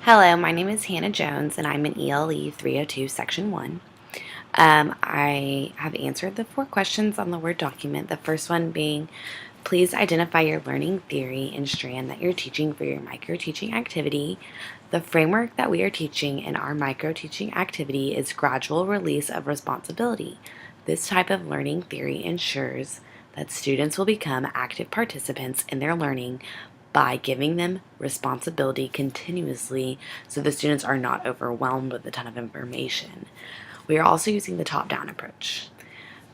Hello, my name is Hannah Jones, and I'm in ELE 302, Section 1. I have answered the 4 questions on the Word document. The first one being, please identify your learning theory and strand that you're teaching for your micro-teaching activity. The framework that we are teaching in our micro-teaching activity is gradual release of responsibility. This type of learning theory ensures that students will become active participants in their learning by giving them responsibility continuously so the students are not overwhelmed with a ton of information. We are also using the top-down approach.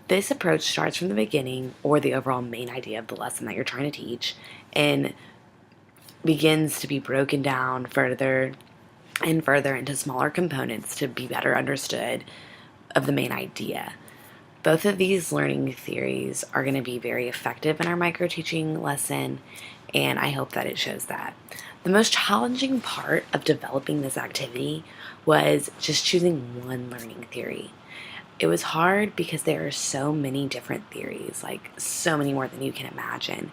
This approach starts from the beginning or the overall main idea of the lesson that you're trying to teach and begins to be broken down further and further into smaller components to be better understood of the main idea. Both of these learning theories are going to be very effective in our micro-teaching lesson, and I hope that it shows that. The most challenging part of developing this activity was just choosing one learning theory. It was hard because there are so many different theories, like so many more than you can imagine,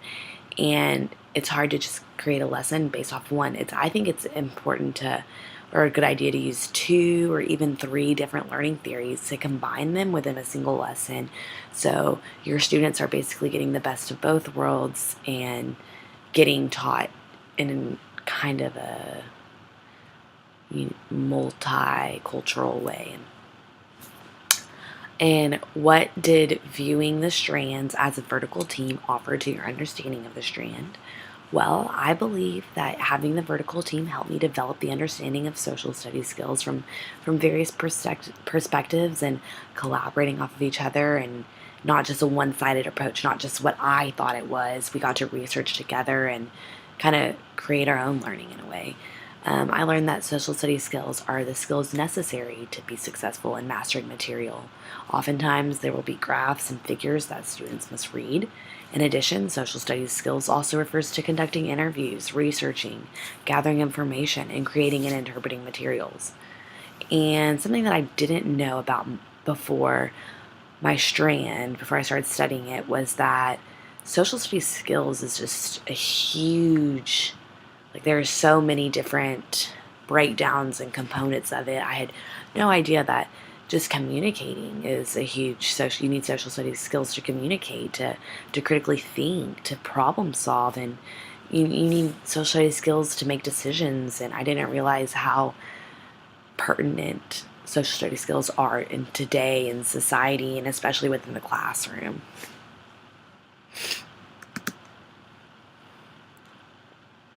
and it's hard to just create a lesson based off one. I think it's important or a good idea to use 2 or even 3 different learning theories to combine them within a single lesson. So your students are basically getting the best of both worlds and getting taught in kind of a multicultural way. And what did viewing the strands as a vertical team offer to your understanding of the strand? Well, I believe that having the vertical team helped me develop the understanding of social studies skills from various perspectives and collaborating off of each other, and not just a one-sided approach, not just what I thought it was. We got to research together and kind of create our own learning in a way. I learned that social studies skills are the skills necessary to be successful in mastering material. Oftentimes, there will be graphs and figures that students must read. In addition, social studies skills also refers to conducting interviews, researching, gathering information, and creating and interpreting materials. And something that I didn't know about before my strand, before I started studying it, was that social studies skills is just a huge, like, there are so many different breakdowns and components of it. I had no idea that just communicating is a huge social. You need social studies skills to communicate, to critically think, to problem solve, and you need social studies skills to make decisions. And I didn't realize how pertinent social studies skills are in today in society, and especially within the classroom.